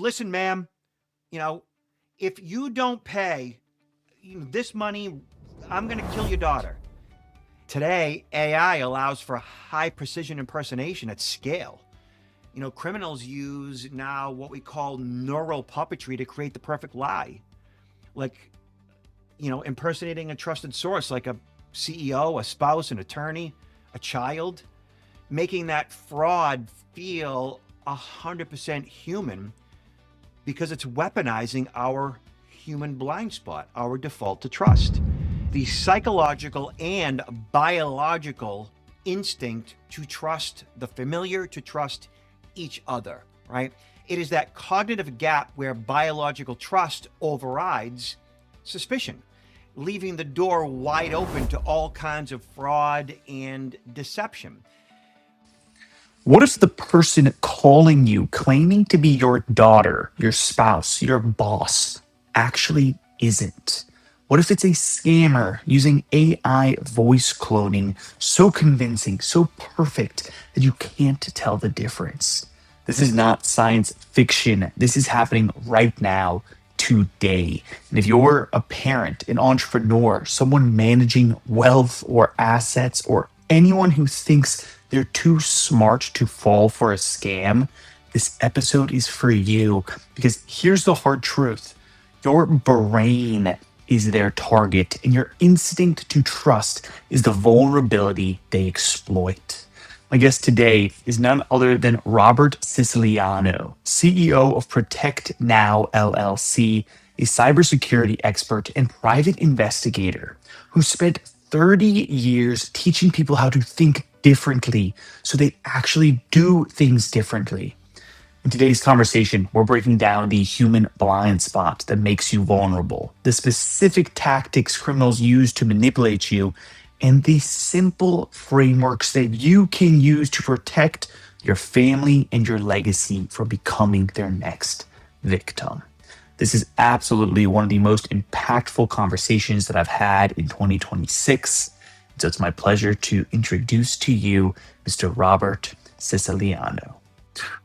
Listen, ma'am, you know, if you don't pay this money, I'm going to kill your daughter. Today, AI allows for high precision impersonation at scale. Criminals use now what we call neural puppetry to create the perfect lie. Like, impersonating a trusted source like a CEO, a spouse, an attorney, a child, making that fraud feel 100% human because it's weaponizing our human blind spot, our default to trust. The psychological and biological instinct to trust the familiar, to trust each other, right? It is that cognitive gap where biological trust overrides suspicion, leaving the door wide open to all kinds of fraud and deception. What if the person calling you, claiming to be your daughter, your spouse, your boss, actually isn't? What if it's a scammer using AI voice cloning so convincing, so perfect that you can't tell the difference? This is not science fiction. This is happening right now, today. And if you're a parent, an entrepreneur, someone managing wealth or assets, or anyone who thinks they're too smart to fall for a scam, this episode is for you. Because here's the hard truth: your brain is their target, and your instinct to trust is the vulnerability they exploit. My guest today is none other than Robert Siciliano, CEO of Protect Now LLC, a cybersecurity expert and private investigator who spent 30 years teaching people how to think differently so they actually do things differently. In today's conversation, we're breaking down the human blind spot that makes you vulnerable, the specific tactics criminals use to manipulate you, and the simple frameworks that you can use to protect your family and your legacy from becoming their next victim. This is absolutely one of the most impactful conversations that I've had in 2026. So it's my pleasure to introduce to you Mr. Robert Siciliano.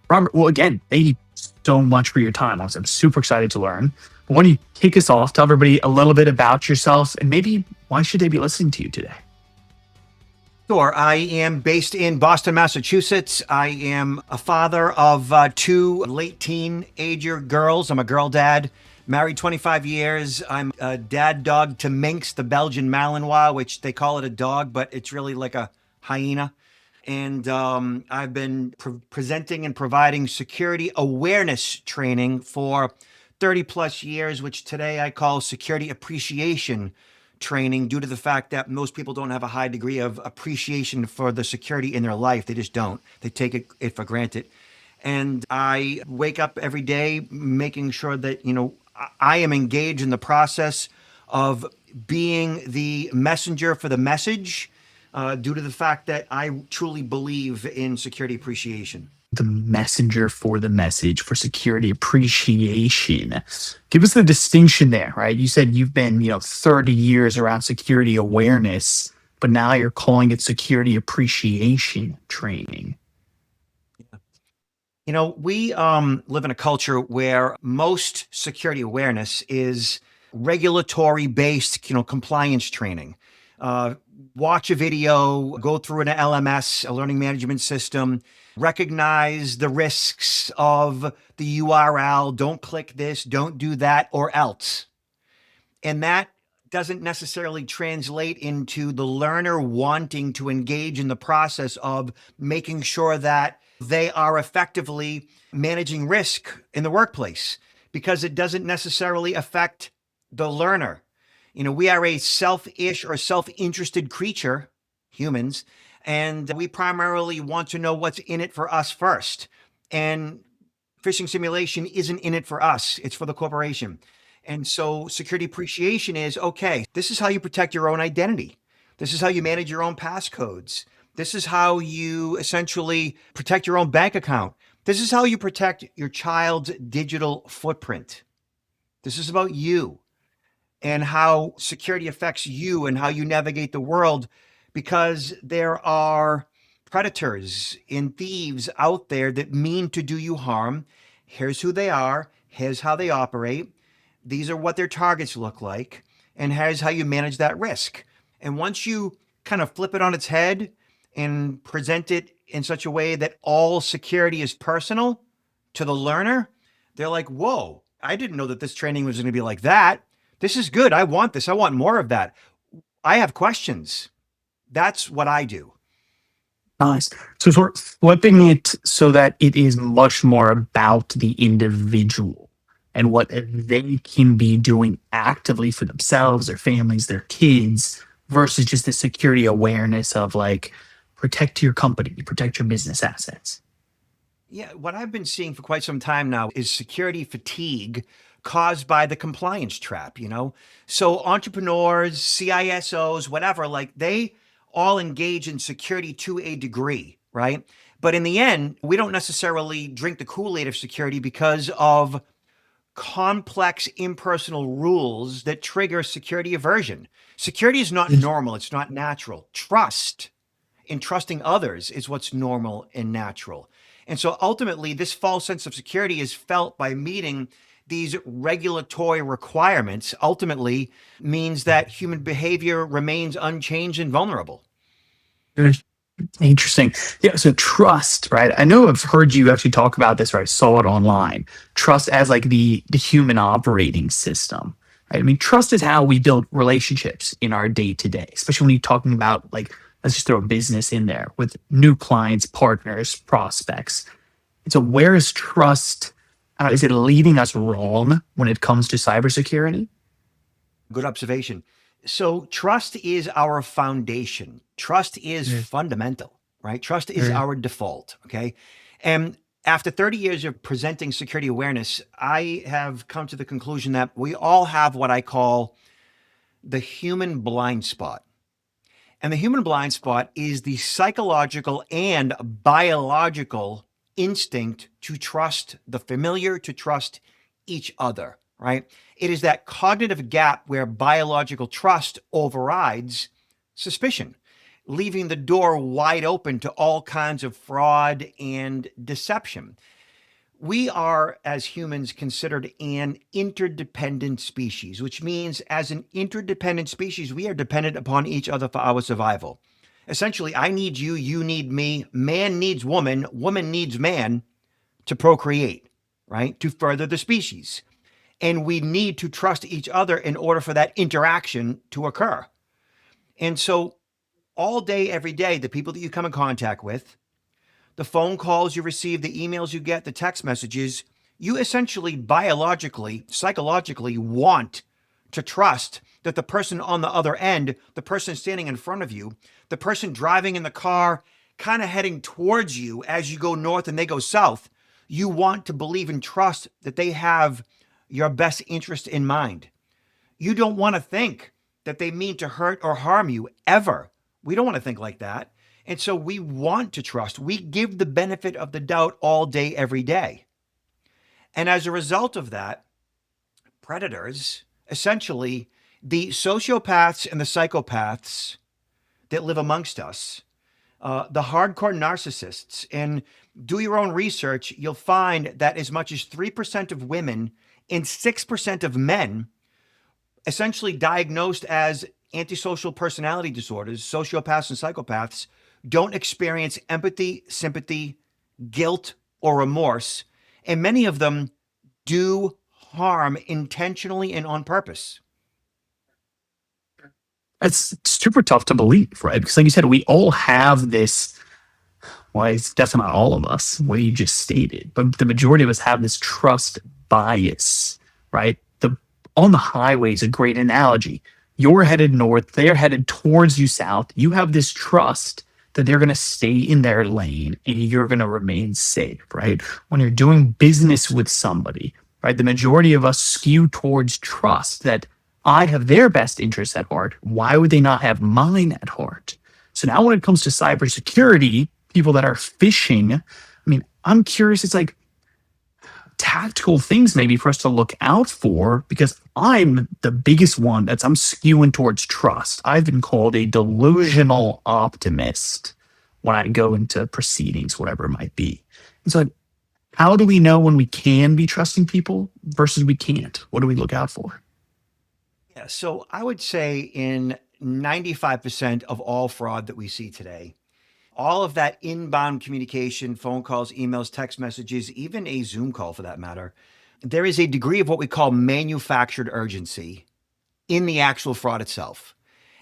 Robert, well, again, thank you so much for your time. I'm super excited to learn. But why don't you kick us off, tell everybody a little bit about yourself, and maybe why should they be listening to you today? Sure. I am based in Boston, Massachusetts. I am a father of two late teenager girls. I'm a girl dad, married 25 years. I'm a dad dog to Minx, the Belgian Malinois, which they call it a dog, but it's really like a hyena. And I've been presenting and providing security awareness training for 30 plus years, which today I call security appreciation training, due to the fact that most people don't have a high degree of appreciation for the security in their life. They just don't. They take it for granted. And I wake up every day making sure that, I am engaged in the process of being the messenger for the message, due to the fact that I truly believe in security appreciation. The messenger for the message, for security appreciation. Give us the distinction there, right? You said you've been, 30 years around security awareness, but now you're calling it security appreciation training. We live in a culture where most security awareness is regulatory based, compliance training. Watch a video, go through an LMS, a learning management system, recognize the risks of the URL, don't click this, don't do that, or else. And that doesn't necessarily translate into the learner wanting to engage in the process of making sure that they are effectively managing risk in the workplace, because it doesn't necessarily affect the learner. We are a selfish or self-interested creature, humans, and we primarily want to know what's in it for us first. And phishing simulation isn't in it for us, it's for the corporation. And so security appreciation is, okay, this is how you protect your own identity. This is how you manage your own passcodes. This is how you essentially protect your own bank account. This is how you protect your child's digital footprint. This is about you and how security affects you and how you navigate the world, because there are predators and thieves out there that mean to do you harm. Here's who they are. Here's how they operate. These are what their targets look like. And here's how you manage that risk. And once you kind of flip it on its head and present it in such a way that all security is personal to the learner, they're like, whoa, I didn't know that this training was going to be like that. This is good. I want this. I want more of that. I have questions. That's what I do. Nice. So sort of flipping it so that it is much more about the individual and what they can be doing actively for themselves, their families, their kids, versus just the security awareness of like protect your company, protect your business assets. Yeah, what I've been seeing for quite some time now is security fatigue caused by the compliance trap, you know? So entrepreneurs, CISOs, whatever, like they all engage in security to a degree, right? But in the end, we don't necessarily drink the Kool-Aid of security because of complex impersonal rules that trigger security aversion. Security is not normal, it's not natural. Trust in trusting others is what's normal and natural. And so ultimately, this false sense of security is felt by meeting these regulatory requirements, ultimately means that human behavior remains unchanged and vulnerable. Interesting. Yeah. So trust, right? I know I've heard you actually talk about this, or I saw it online. Trust as like the human operating system, right? I mean, trust is how we build relationships in our day to day, especially when you're talking about like, let's just throw a business in there with new clients, partners, prospects. And so where is trust? Is it leading us wrong when it comes to cybersecurity? Good observation. So, trust is our foundation. Trust is Mm, fundamental, right? Trust is mm. our default. Okay. And after 30 years of presenting security awareness, I have come to the conclusion that we all have what I call the human blind spot. And the human blind spot is the psychological and biological instinct to trust the familiar, to trust each other, right? It is that cognitive gap where biological trust overrides suspicion, leaving the door wide open to all kinds of fraud and deception. We are, as humans, considered an interdependent species, which means as an interdependent species, we are dependent upon each other for our survival. Essentially, I need you, you need me, man needs woman, woman needs man to procreate, right? To further the species. And we need to trust each other in order for that interaction to occur. And so, all day, every day, the people that you come in contact with, the phone calls you receive, the emails you get, the text messages, you essentially biologically, psychologically want to trust that the person on the other end, the person standing in front of you, the person driving in the car, kind of heading towards you as you go north and they go south, you want to believe and trust that they have your best interest in mind. You don't want to think that they mean to hurt or harm you ever. We don't want to think like that. And so we want to trust. We give the benefit of the doubt all day, every day. And as a result of that, predators, essentially the sociopaths and the psychopaths that live amongst us, the hardcore narcissists, and do your own research, you'll find that as much as 3% of women and 6% of men essentially diagnosed as antisocial personality disorders, sociopaths and psychopaths, don't experience empathy, sympathy, guilt, or remorse. And many of them do harm intentionally and on purpose. It's super tough to believe, right? Because, like you said, we all have this. Well, it's definitely not all of us, what you just stated, but the majority of us have this trust bias, right? The on the highway is a great analogy. You're headed north, they're headed towards you south. You have this trust that they're going to stay in their lane and you're going to remain safe, right? When you're doing business with somebody, right? The majority of us skew towards trust that I have their best interests at heart. Why would they not have mine at heart? So now when it comes to cybersecurity, people that are phishing, I mean, I'm curious, it's like tactical things maybe for us to look out for because I'm the biggest one I'm skewing towards trust. I've been called a delusional optimist when I go into proceedings, whatever it might be. And so How do we know when we can be trusting people versus we can't? What do we look out for? Yeah, so I would say in 95% of all fraud that we see today, all of that inbound communication, phone calls, emails, text messages, even a Zoom call for that matter, there is a degree of what we call manufactured urgency in the actual fraud itself.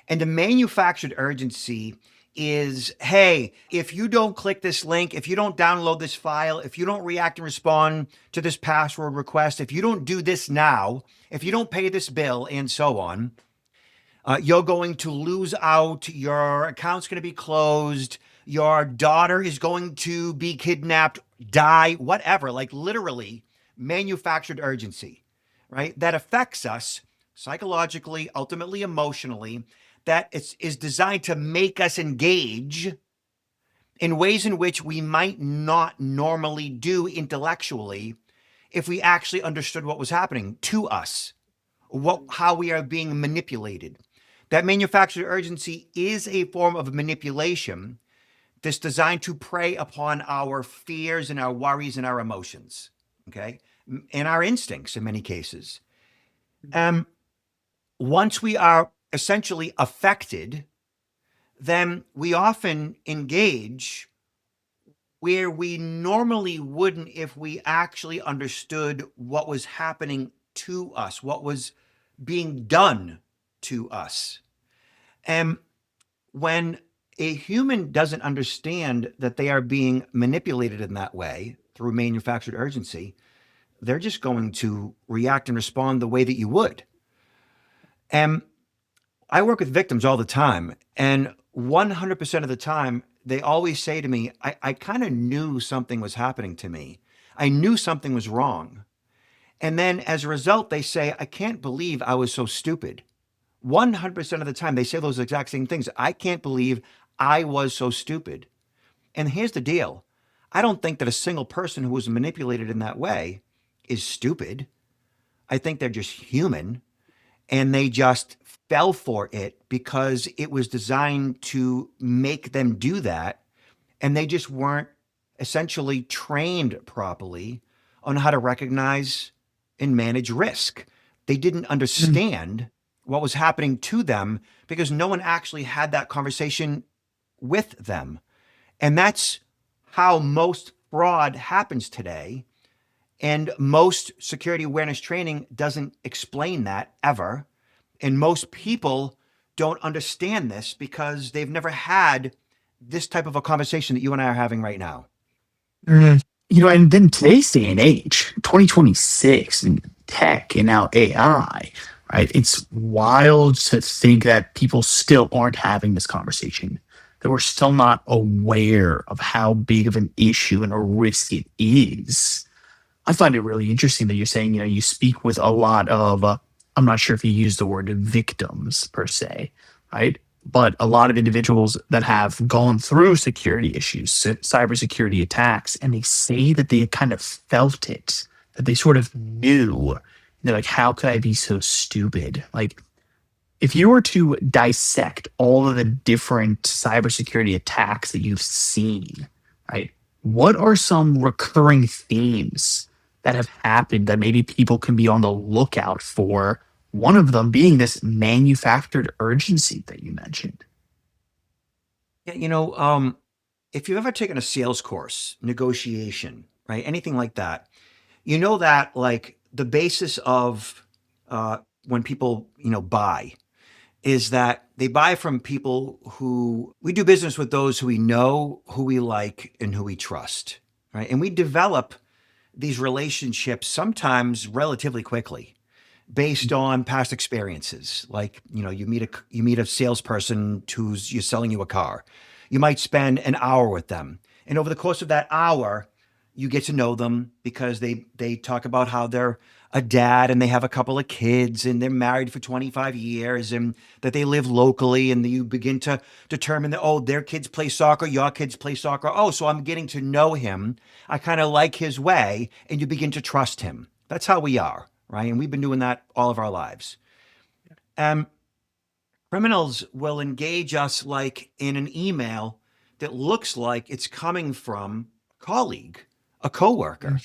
And the manufactured urgency is, hey, if you don't click this link, if you don't download this file, if you don't react and respond to this password request, if you don't do this now, if you don't pay this bill, and so on, you're going to lose out. Your account's going to be closed. Your daughter is going to be kidnapped, die, whatever. Like literally manufactured urgency, right? That affects us psychologically, ultimately emotionally, that is designed to make us engage in ways in which we might not normally do intellectually if we actually understood what was happening to us, how we are being manipulated. That manufactured urgency is a form of manipulation that's designed to prey upon our fears and our worries and our emotions, okay, and our instincts in many cases. Um, Once we are essentially affected, then we often engage where we normally wouldn't if we actually understood what was happening to us, what was being done to us. And when a human doesn't understand that they are being manipulated in that way through manufactured urgency, they're just going to react and respond the way that you would. And I work with victims all the time, and 100% of the time, they always say to me, I kind of knew something was happening to me. I knew something was wrong. And then as a result, they say, I can't believe I was so stupid. 100% of the time, they say those exact same things. I can't believe I was so stupid. And here's the deal, I don't think that a single person who was manipulated in that way is stupid. I think they're just human and they just fell for it because it was designed to make them do that. And they just weren't essentially trained properly on how to recognize and manage risk. They didn't Mm. understand what was happening to them because no one actually had that conversation with them. And that's how most fraud happens today. And most security awareness training doesn't explain that ever. And most people don't understand this because they've never had this type of a conversation that you and I are having right now. Mm. And then today's day and age, 2026, and tech and now AI, right? It's wild to think that people still aren't having this conversation, that we're still not aware of how big of an issue and a risk it is. I find it really interesting that you're saying, you speak with a lot of, I'm not sure if you use the word victims per se, right? But a lot of individuals that have gone through security issues, cybersecurity attacks, and they say that they kind of felt it, that they sort of knew. They're like, how could I be so stupid? Like, if you were to dissect all of the different cybersecurity attacks that you've seen, right? What are some recurring themes that have happened that maybe people can be on the lookout for? One of them being this manufactured urgency that you mentioned. Yeah, if you've ever taken a sales course, negotiation, right, anything like that, you know that like the basis of when people buy is that they buy from people who we do business with, those who we know, who we like, and who we trust, right? And we develop these relationships sometimes relatively quickly based on past experiences. Like, you meet a salesperson who's you're selling you a car. You might spend an hour with them. And over the course of that hour, you get to know them because they talk about how they're a dad and they have a couple of kids and they're married for 25 years and that they live locally, and you begin to determine that, oh, their kids play soccer, your kids play soccer. Oh, so I'm getting to know him. I kind of like his way, and you begin to trust him. That's how we are, right? And we've been doing that all of our lives. Um, Criminals will engage us like in an email that looks like it's coming from a colleague, a coworker,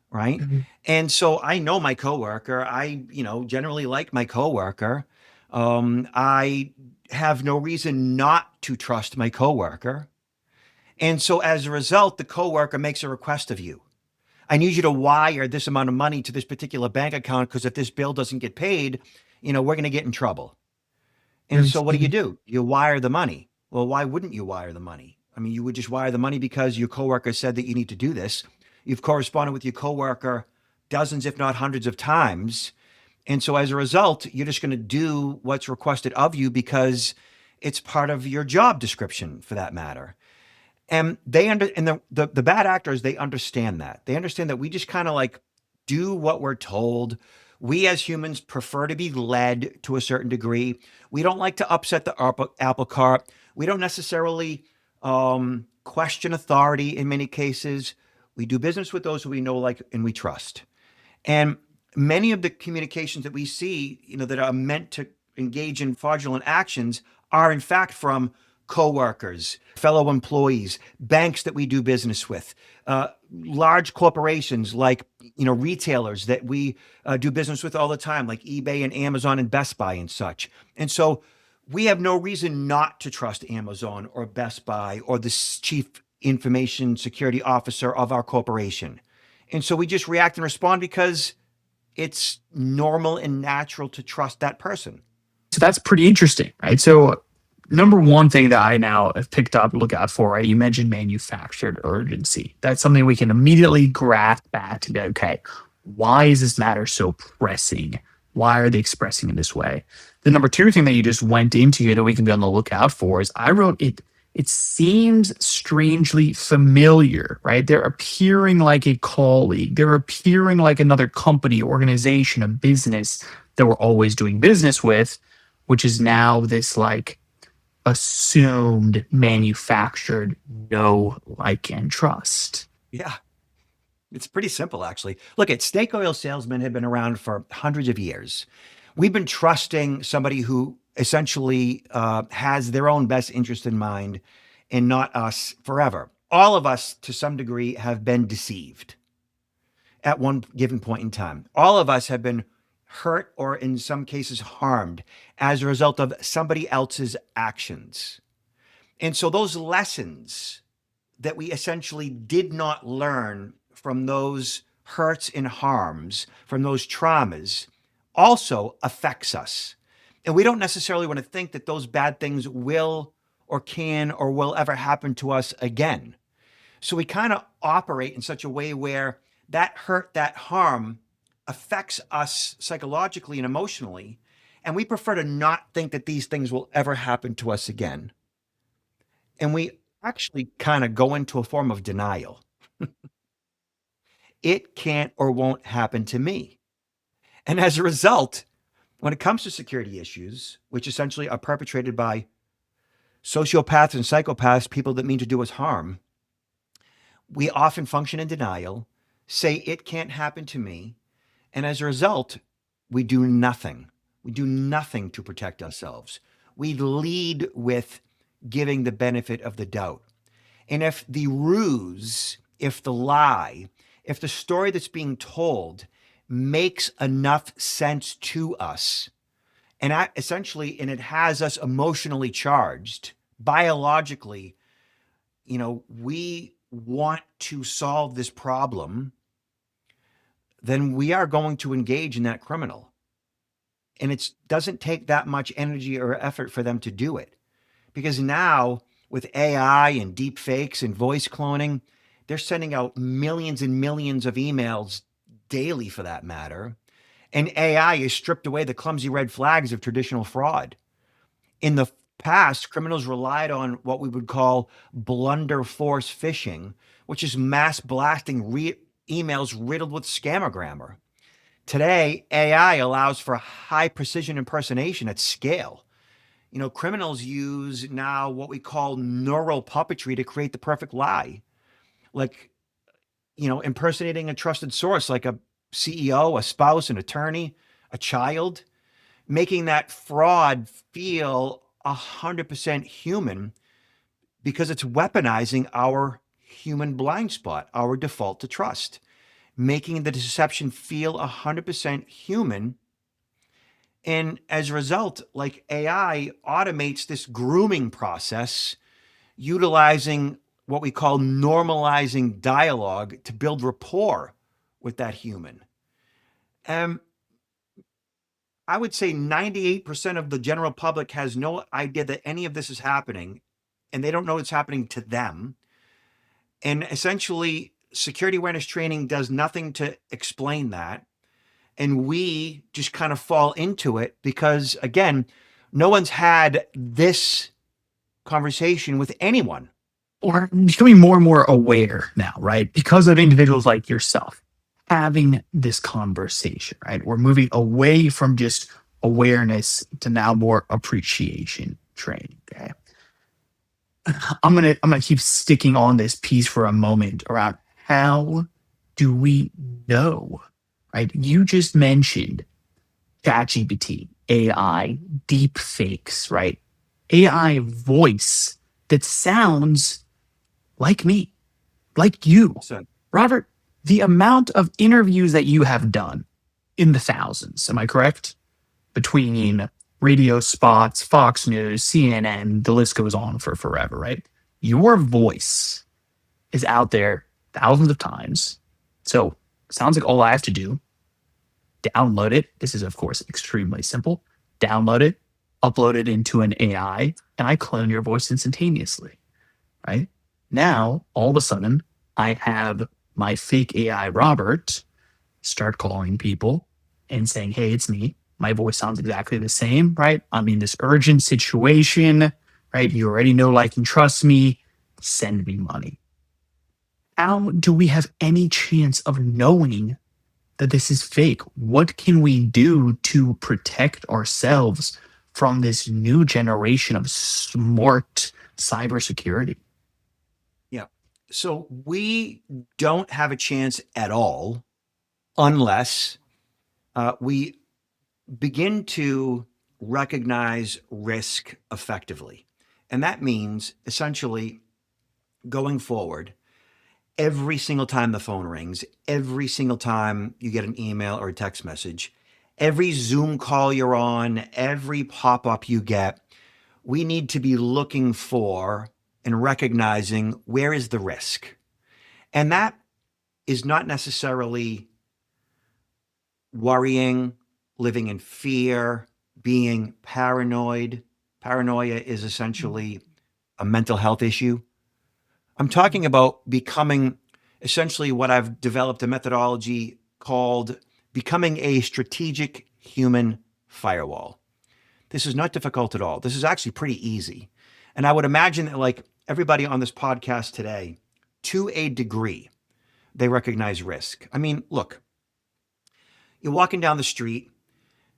right? Mhm. And so I know my coworker. I, generally like my coworker. I have no reason not to trust my coworker. And so as a result, the coworker makes a request of you. I need you to wire this amount of money to this particular bank account because if this bill doesn't get paid, we're going to get in trouble. And so what Mhm. do? You wire the money. Well, why wouldn't you wire the money? I mean, you would just wire the money because your coworker said that you need to do this. You've corresponded with your coworker dozens, if not hundreds of times. And so as a result, you're just going to do what's requested of you because it's part of your job description for that matter. And the bad actors, they understand that. They understand that we just kind of like do what we're told. We as humans prefer to be led to a certain degree. We don't like to upset the apple cart. We don't necessarily question authority in many cases. We do business with those who we know, like, and we trust. And many of the communications that we see, that are meant to engage in fraudulent actions are in fact from coworkers, fellow employees, banks that we do business with, large corporations like retailers that we do business with all the time, like eBay and Amazon and Best Buy and such. And so we have no reason not to trust Amazon or Best Buy or the chief information security officer of our corporation. And so we just react and respond because it's normal and natural to trust that person. So that's pretty interesting, right? So, number one thing that I now have picked up, look out for, right? You mentioned manufactured urgency. That's something we can immediately grasp at to be okay, why is this matter so pressing? Why are they expressing it this way? The number two thing that you just went into that we can be on the lookout for is I wrote it. It seems strangely familiar, right? They're appearing like a colleague. They're appearing like another company, organization, a business that we're always doing business with, which is now this like assumed manufactured know, like, and trust. Yeah, it's pretty simple, actually. Look, at snake oil salesmen have been around for hundreds of years. We've been trusting somebody who essentially has their own best interest in mind and not us forever. All of us, to some degree, have been deceived at one given point in time. All of us have been hurt or, in some cases, harmed as a result of somebody else's actions. And so, those lessons that we essentially did not learn from those hurts and harms, from those traumas, also affects us. And we don't necessarily want to think that those bad things will or can or will ever happen to us again. So we kind of operate in such a way where that hurt, that harm affects us psychologically and emotionally. And we prefer to not think that these things will ever happen to us again. And we actually kind of go into a form of denial. It can't or won't happen to me. And as a result, when it comes to security issues, which essentially are perpetrated by sociopaths and psychopaths, people that mean to do us harm, we often function in denial, say it can't happen to me, and as a result, we do nothing. We do nothing to protect ourselves. We lead with giving the benefit of the doubt. And if the ruse, if the lie, if the story that's being told makes enough sense to us, and and it has us emotionally charged, biologically, we want to solve this problem, then we are going to engage in that criminal. And it doesn't take that much energy or effort for them to do it. Because now, with AI and deep fakes and voice cloning, they're sending out millions and millions of emails daily for that matter. And AI has stripped away the clumsy red flags of traditional fraud. In the past, criminals relied on what we would call blunder force phishing, which is mass blasting emails riddled with scammer grammar. Today, AI allows for high precision impersonation at scale. Criminals use now what we call neural puppetry to create the perfect lie, like, impersonating a trusted source like a CEO, a spouse, an attorney, a child, making that fraud feel 100% human because it's weaponizing our human blind spot, our default to trust, making the deception feel 100% human. And as a result, like AI automates this grooming process, utilizing what we call normalizing dialogue to build rapport with that human. Um, I would say 98% of the general public has no idea that any of this is happening, and they don't know it's happening to them. And essentially, security awareness training does nothing to explain that. And we just kind of fall into it because, again, no one's had this conversation with anyone. Or becoming more and more aware now, right? Because of individuals like yourself having this conversation, right? We're moving away from just awareness to now more appreciation training. Okay. I'm gonna keep sticking on this piece for a moment around how do we know, right? You just mentioned ChatGPT, AI, deep fakes, right? AI voice that sounds like me, like you. So, Robert, the amount of interviews that you have done in the thousands, am I correct? Between radio spots, Fox News, CNN, the list goes on for forever, right? Your voice is out there thousands of times. So sounds like all I have to do, download it. This is, of course, extremely simple. Download it, upload it into an AI, and I clone your voice instantaneously, right? Now, all of a sudden, I have my fake AI Robert start calling people and saying, hey, it's me. My voice sounds exactly the same, right? I'm in this urgent situation, right? You already know, like, and trust me. Send me money. How do we have any chance of knowing that this is fake? What can we do to protect ourselves from this new generation of smart cybersecurity? yeah. So we don't have a chance at all unless we begin to recognize risk effectively. And that means essentially going forward, every single time the phone rings, every single time you get an email or a text message, every Zoom call you're on, every pop up you get, we need to be looking for and recognizing where is the risk. And that is not necessarily worrying, living in fear, being paranoid. Paranoia is essentially a mental health issue. I'm talking about becoming essentially what I've developed a methodology called becoming a strategic human firewall. This is not difficult at all. This is actually pretty easy. And I would imagine that, like everybody on this podcast today, to a degree, they recognize risk. I mean, look, you're walking down the street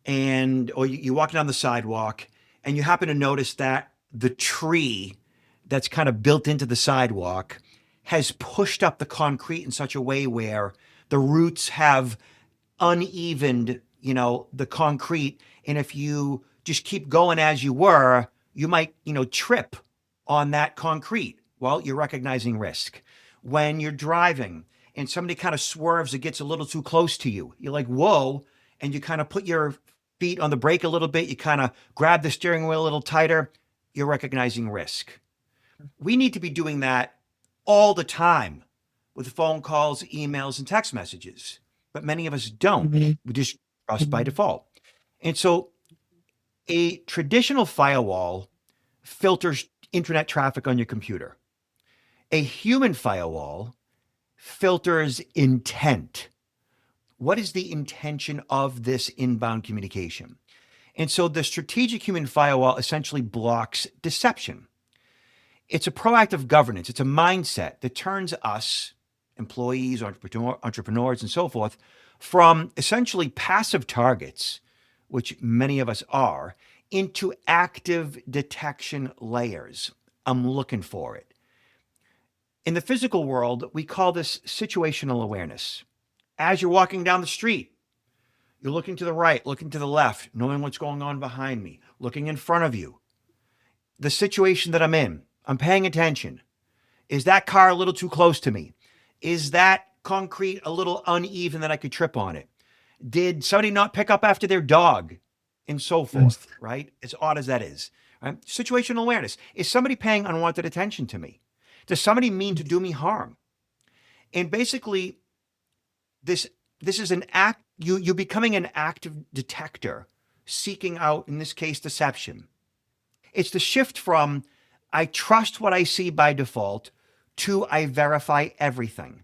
or you're walking down the sidewalk and you happen to notice that the tree that's kind of built into the sidewalk has pushed up the concrete in such a way where the roots have unevened, the concrete. And if you just keep going as you were, you might, trip on that concrete. Well, you're recognizing risk. When you're driving and somebody kind of swerves, it gets a little too close to you. You're like, whoa. And you kind of put your feet on the brake a little bit. You kind of grab the steering wheel a little tighter. You're recognizing risk. We need to be doing that all the time with phone calls, emails, and text messages. But many of us don't. Mhm. We just trust by default. And so a traditional firewall filters internet traffic on your computer. A human firewall filters intent. What is the intention of this inbound communication? And so the strategic human firewall essentially blocks deception. It's a proactive governance. It's a mindset that turns us, employees, entrepreneurs, and so forth, from essentially passive targets, which many of us are, into active detection layers. I'm looking for it. In the physical world, we call this situational awareness. As you're walking down the street, you're looking to the right, looking to the left, knowing what's going on behind me, looking in front of you. The situation that I'm in, I'm paying attention. Is that car a little too close to me? Is that concrete a little uneven that I could trip on it? Did somebody not pick up after their dog? And so forth, right? As odd as that is. Right? Situational awareness. Is somebody paying unwanted attention to me? Does somebody mean to do me harm? And basically, this this is an act. You're becoming an active detector, seeking out, in this case, deception. It's the shift from I trust what I see by default to I verify everything.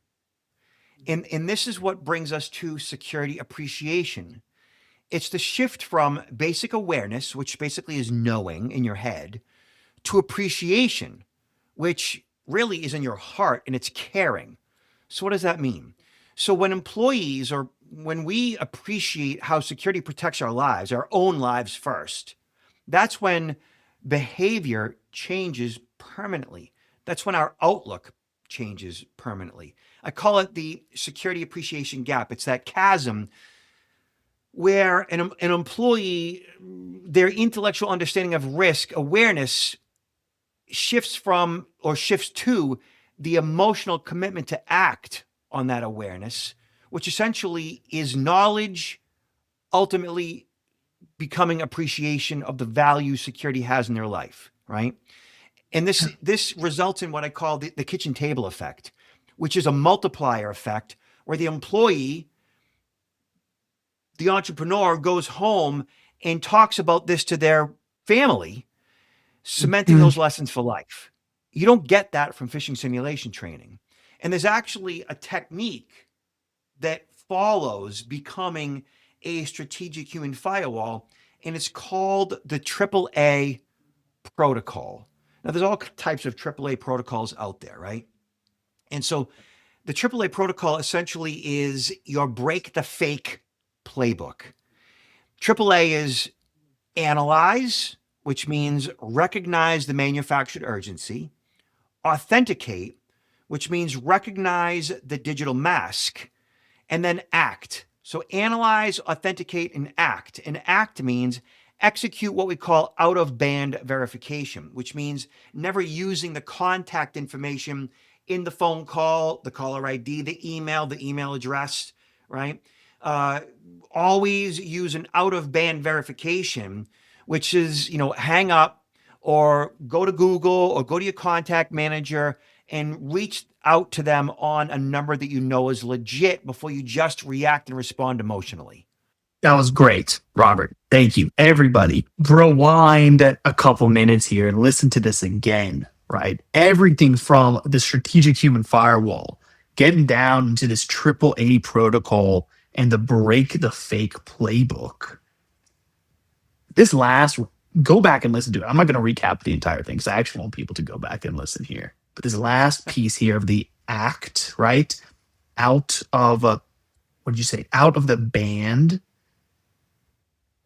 And this is what brings us to security appreciation. It's the shift from basic awareness, which basically is knowing in your head, to appreciation, which really is in your heart and it's caring. So, what does that mean? So, when employees or when we appreciate how security protects our lives, our own lives first, that's when behavior changes permanently. That's when our outlook changes permanently. I call it the security appreciation gap. It's that chasm where an employee, their intellectual understanding of risk awareness shifts from or shifts to the emotional commitment to act on that awareness, which essentially is knowledge, ultimately becoming appreciation of the value security has in their life, right? And this results in what I call the kitchen table effect, which is a multiplier effect where the employee, the entrepreneur, goes home and talks about this to their family, cementing those lessons for life. You don't get that from phishing simulation training. And there's actually a technique that follows becoming a strategic human firewall, and it's called the AAA protocol. Now, there's all types of AAA protocols out there, right? And so the AAA protocol essentially is your break the fake playbook. AAA is analyze, which means recognize the manufactured urgency, authenticate, which means recognize the digital mask, and then act. So analyze, authenticate, and act. And act means execute what we call out of band verification, which means never using the contact information in the phone call, the caller ID, the email address, right? Always use an out of band verification, which is, hang up or go to Google or go to your contact manager and reach out to them on a number that you know is legit before you just react and respond emotionally. That was great, Robert. Thank you. Everybody, rewind a couple minutes here and listen to this again, right? Everything from the strategic human firewall, getting down to this triple A protocol and the break the fake playbook. This last, go back and listen to it. I'm not going to recap the entire thing because I actually want people to go back and listen here. But this last piece here of the act, right? Out of a, what did you say? Out of the band,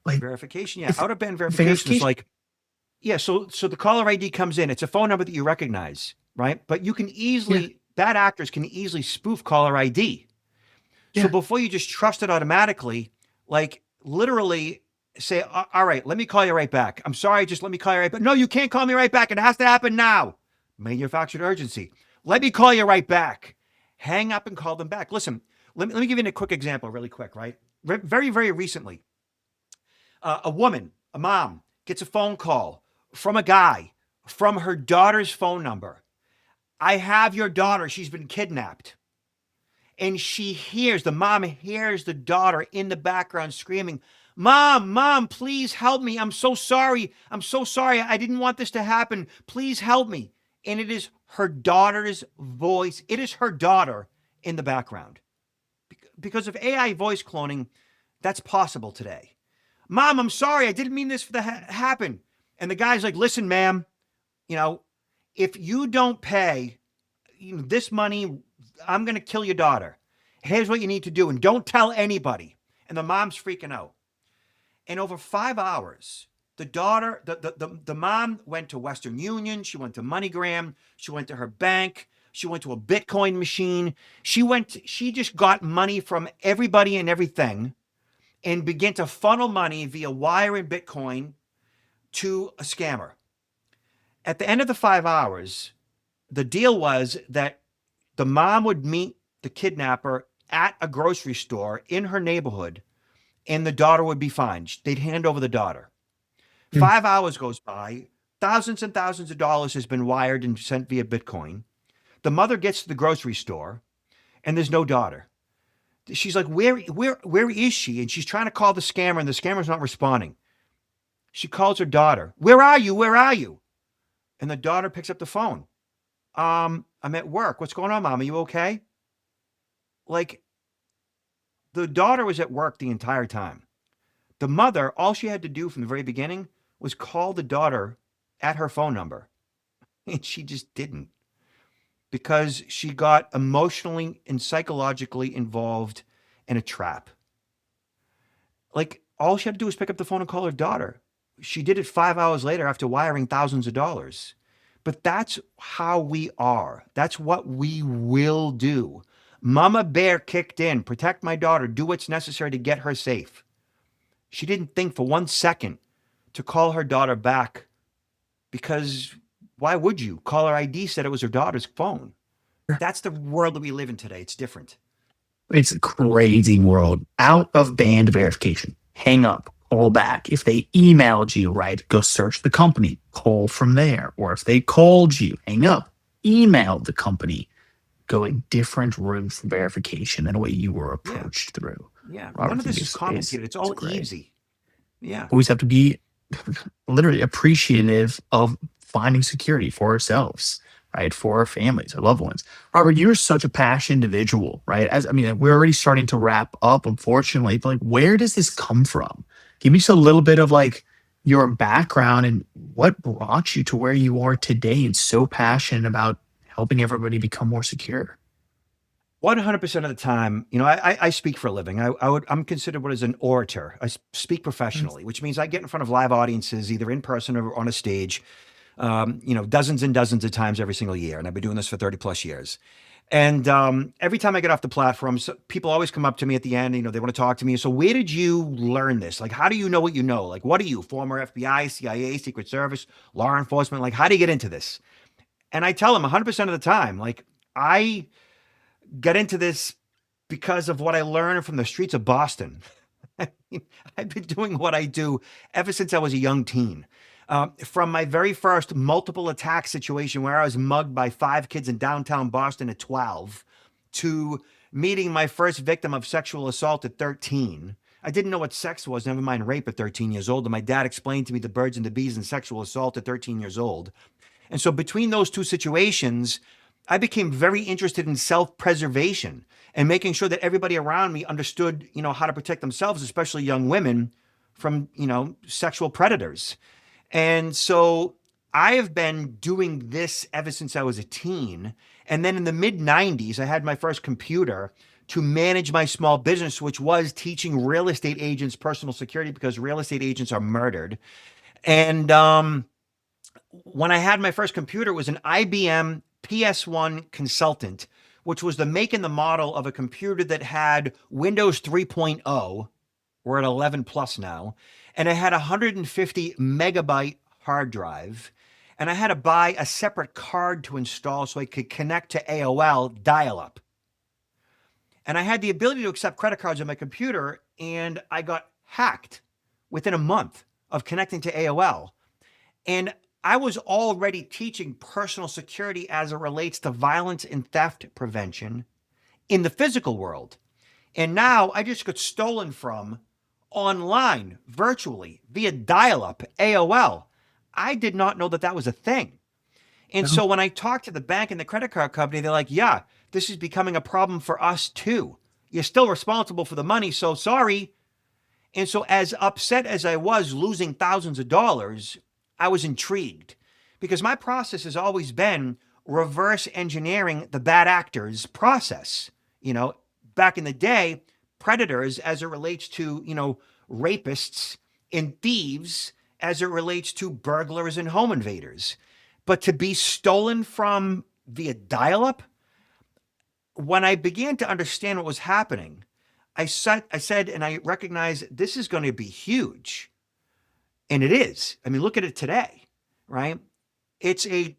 like Verification, yeah. if Out of band verification is verification. like, yeah, so the caller ID comes in. It's a phone number that you recognize, right? But you can Yeah, easily, bad actors can easily spoof caller ID. So yeah, before you just trust it automatically, like literally say, all right, let me call you right back. I'm sorry, just let me call you right back. No, you can't call me right back. It has to happen now. Manufactured urgency. Let me call you right back. Hang up and call them back. Listen, let me give you a quick example, really quick, right? Very, very recently, a woman, a mom, gets a phone call from a guy from her daughter's phone number. I have your daughter. She's been kidnapped. And the mom hears the daughter in the background screaming, Mom, please help me. I'm so sorry. I'm so sorry. I didn't want this to happen. Please help me. And it is her daughter's voice. It is her daughter in the background. Because of AI voice cloning, that's possible today. Mom, I'm sorry. I didn't mean this to happen. And the guy's like, listen, ma'am, you know, if you don't pay this money, I'm going to kill your daughter. Here's what you need to do. And don't tell anybody. And the mom's freaking out. And over 5 hours, the mom went to Western Union. She went to MoneyGram. She went to her bank. She went to a Bitcoin machine. She just got money from everybody and everything and began to funnel money via wire and Bitcoin to a scammer. At the end of the 5 hours, the deal was that the mom would meet the kidnapper at a grocery store in her neighborhood, and the daughter would be fine. They'd hand over the daughter. Mm. 5 hours goes by. Thousands and thousands of dollars has been wired and sent via Bitcoin. The mother gets to the grocery store, and there's no daughter. She's like, where is she? And she's trying to call the scammer, and the scammer's not responding. She calls her daughter. Where are you? Where are you? And the daughter picks up the phone. I'm at work. What's going on, mom? Are you okay? Like, the daughter was at work the entire time. The mother, all she had to do from the very beginning was call the daughter at her phone number. And she just didn't, because she got emotionally and psychologically involved in a trap. Like, all she had to do was pick up the phone and call her daughter. She did it 5 hours later after wiring thousands of dollars. But that's how we are. That's what we will do. Mama Bear kicked in. Protect my daughter. Do what's necessary to get her safe. She didn't think for 1 second to call her daughter back, because why would you? Caller ID said it was her daughter's phone. That's the world that we live in today. It's different. It's a crazy world. Out of band verification. Hang up, call back. If they emailed you, right, go search the company, call from there. Or if they called you, hang up, email the company, go a different route for verification than the way you were Yeah. approached through. Yeah. Robert, None I of think this is complicated. It's it's all great. easy. Yeah. Always have to be literally appreciative of finding security for ourselves, right? For our families, our loved ones. Robert, you're such a passionate individual, right? As I mean, we're already starting to wrap up, unfortunately, but like, where does this come from? Give me just a little bit of like your background and what brought you to where you are today and so passionate about helping everybody become more secure. 100% of the time, I speak for a living. I'm considered what is an orator. I speak Nice. professionally, which means I get in front of live audiences, either in person or on a stage, dozens and dozens of times every single year. And I've been doing this for 30 plus years. And every time I get off the platform, people always come up to me at the end. They want to talk to me. So, where did you learn this? Like, how do you know what you know? Like, what are you, former FBI, CIA, Secret Service, law enforcement? Like, how do you get into this? And I tell them 100% of the time, like, I get into this because of what I learned from the streets of Boston. I mean, I've been doing what I do ever since I was a young teen. From my very first multiple attack situation where I was mugged by 5 kids in downtown Boston at 12, to meeting my first victim of sexual assault at 13. I didn't know what sex was, never mind rape at 13 years old. And my dad explained to me the birds and the bees and sexual assault at 13 years old. And so between those two situations, I became very interested in self-preservation and making sure that everybody around me understood, how to protect themselves, especially young women, from, sexual predators. And so I have been doing this ever since I was a teen. And then in the mid 90s, I had my first computer to manage my small business, which was teaching real estate agents personal security, because real estate agents are murdered. And when I had my first computer, it was an IBM PS1 Consultant, which was the make and the model of a computer that had Windows 3.0. We're at 11 plus now. And it had a 150 megabyte hard drive. And I had to buy a separate card to install so I could connect to AOL dial up. And I had the ability to accept credit cards on my computer, and I got hacked within a month of connecting to AOL. And I was already teaching personal security as it relates to violence and theft prevention in the physical world. And now I just got stolen from online, virtually, via dial up, AOL. I did not know that that was a thing. And No. so when I talked to the bank and the credit card company, they're like, yeah, this is becoming a problem for us too. You're still responsible for the money, so sorry. And so, as upset as I was losing thousands of dollars, I was intrigued, because my process has always been reverse engineering the bad actors' process. You know, back in the day, predators as it relates to, rapists and thieves as it relates to burglars and home invaders. But to be stolen from via dial up, when I began to understand what was happening, I said, and I recognized this is going to be huge. And it is. I mean, look at it today, right? It's a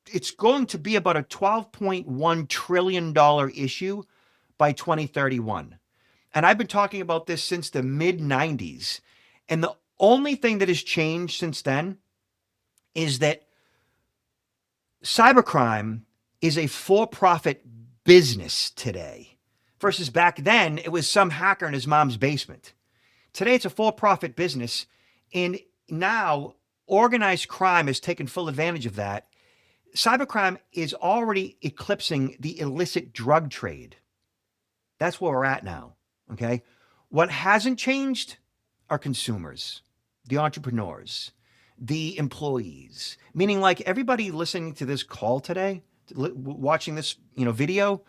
it's going to be about a $12.1 trillion issue by 2031. And I've been talking about this since the mid 90s. And the only thing that has changed since then is that cybercrime is a for profit business today, versus back then, it was some hacker in his mom's basement. Today, it's a for profit business. And now, organized crime has taken full advantage of that. Cybercrime is already eclipsing the illicit drug trade. That's where we're at now. Okay. What hasn't changed are consumers, the entrepreneurs, the employees, meaning like everybody listening to this call today, watching this, video,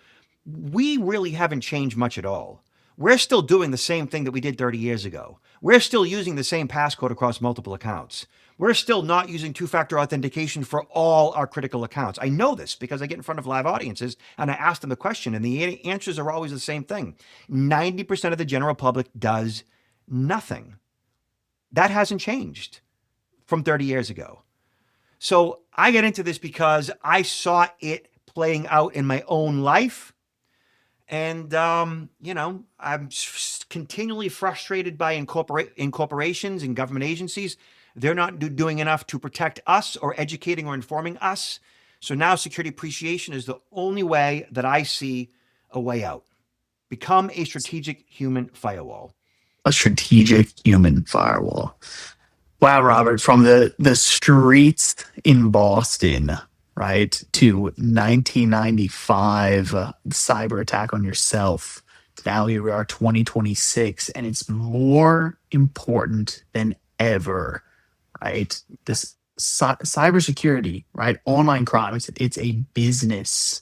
we really haven't changed much at all. We're still doing the same thing that we did 30 years ago. We're still using the same passcode across multiple accounts. We're still not using two-factor authentication for all our critical accounts. I know this because I get in front of live audiences and I ask them the question, and the answers are always the same thing. 90% of the general public does nothing. That hasn't changed from 30 years ago. So I get into this because I saw it playing out in my own life. And, I'm continually frustrated by corporations and government agencies. They're not doing enough to protect us or educating or informing us. So now security appreciation is the only way that I see a way out. Become a strategic human firewall. A strategic human firewall. Wow, Robert, from the streets in Boston, right, to 1995 cyber attack on yourself. Now here we are, 2026, and it's more important than ever, right? This cybersecurity, right? Online crime, it's a business.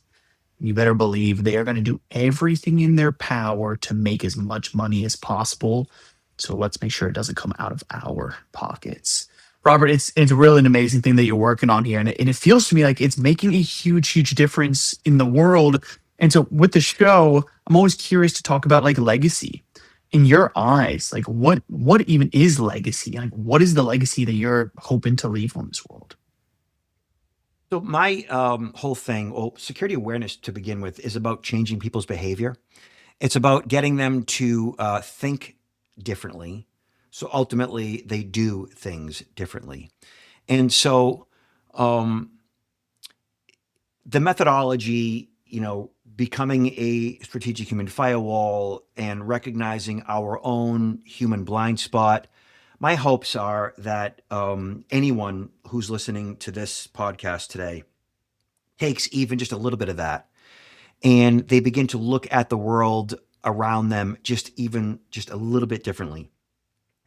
You better believe they are going to do everything in their power to make as much money as possible. So let's make sure it doesn't come out of our pockets. Robert, it's really an amazing thing that you're working on here. And it feels to me like it's making a huge, huge difference in the world. And so with the show, I'm always curious to talk about like legacy. In your eyes, like what even is legacy? Like what is the legacy that you're hoping to leave on this world? So my whole thing, well, security awareness to begin with, is about changing people's behavior. It's about getting them to think differently. So ultimately, they do things differently. And so um, the methodology, becoming a strategic human firewall and recognizing our own human blind spot. My hopes are that anyone who's listening to this podcast today takes even just a little bit of that and they begin to look at the world around them just a little bit differently.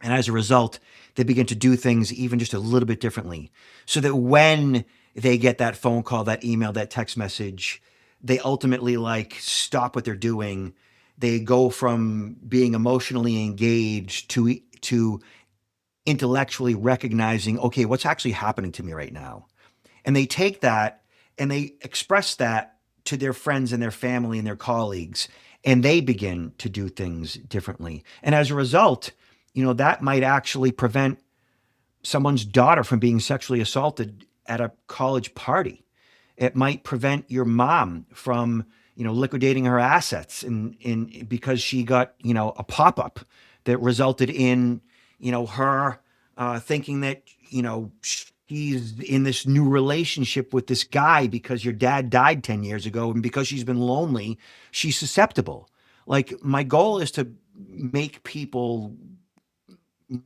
And as a result, they begin to do things even just a little bit differently so that when they get that phone call, that email, that text message, they ultimately like stop what they're doing. They go from being emotionally engaged to intellectually recognizing, okay, what's actually happening to me right now? And they take that and they express that to their friends and their family and their colleagues, and they begin to do things differently. And as a result, that might actually prevent someone's daughter from being sexually assaulted at a college party. It might prevent your mom from, liquidating her assets in because she got, a pop-up that resulted in, her thinking that, she's in this new relationship with this guy because your dad died 10 years ago. And because she's been lonely, she's susceptible. Like, my goal is to make people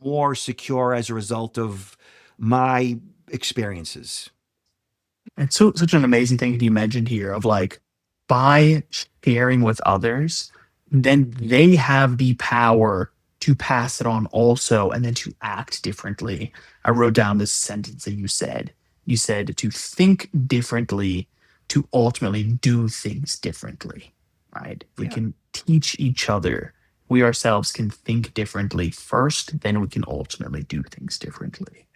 more secure as a result of my experiences. It's such an amazing thing that you mentioned here of like by sharing with others, then they have the power to pass it on also and then to act differently. I wrote down this sentence that you said. You said to think differently, to ultimately do things differently. Right? We Yeah. can teach each other. We ourselves can think differently first, then we can ultimately do things differently.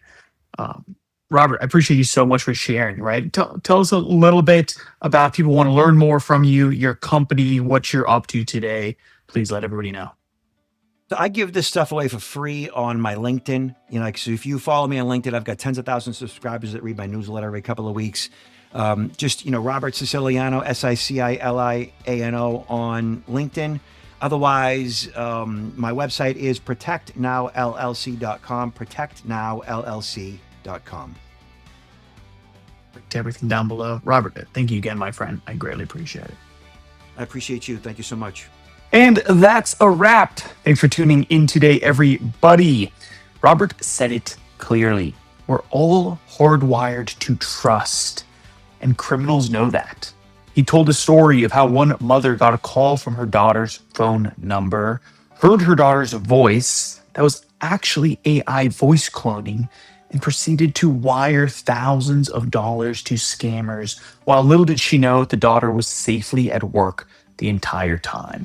Um, Robert, I appreciate you so much for sharing, right? Tell us a little bit about if people want to learn more from you, your company, what you're up to today. Please let everybody know. So I give this stuff away for free on my LinkedIn. So if you follow me on LinkedIn, I've got tens of thousands of subscribers that read my newsletter every couple of weeks. Just, Robert Siciliano, Siciliano on LinkedIn. Otherwise, my website is protectnowllc.com, protectnowllc.com. To everything down below. Robert, thank you again, my friend. I greatly appreciate it. I appreciate you. Thank you so much. And that's a wrap. Thanks for tuning in today, everybody. Robert said it clearly. We're all hardwired to trust, and criminals know that. He told a story of how one mother got a call from her daughter's phone number, heard her daughter's voice that was actually AI voice cloning, and proceeded to wire thousands of dollars to scammers, while little did she know the daughter was safely at work the entire time.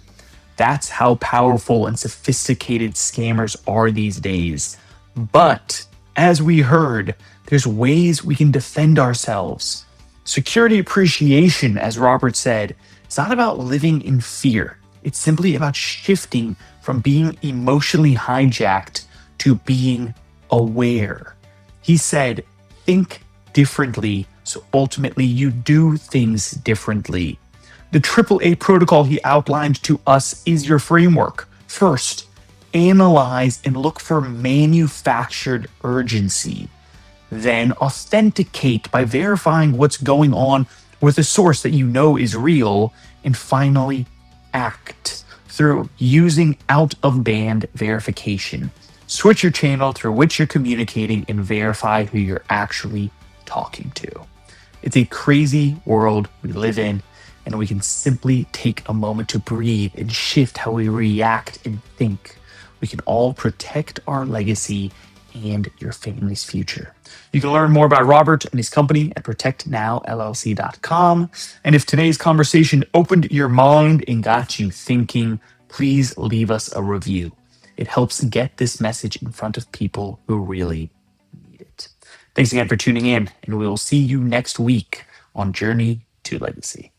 That's how powerful and sophisticated scammers are these days. But as we heard, there's ways we can defend ourselves. Security appreciation, as Robert said, is not about living in fear. It's simply about shifting from being emotionally hijacked to being aware. He said, think differently, so ultimately you do things differently. The AAA protocol he outlined to us is your framework. First, analyze and look for manufactured urgency. Then authenticate by verifying what's going on with a source that you know is real. And finally, act through using out-of-band verification. Switch your channel through which you're communicating and verify who you're actually talking to. It's a crazy world we live in, and we can simply take a moment to breathe and shift how we react and think. We can all protect our legacy and your family's future. You can learn more about Robert and his company at protectnowllc.com. And if today's conversation opened your mind and got you thinking, please leave us a review. It helps get this message in front of people who really need it. Thanks again for tuning in, and we will see you next week on Journey to Legacy.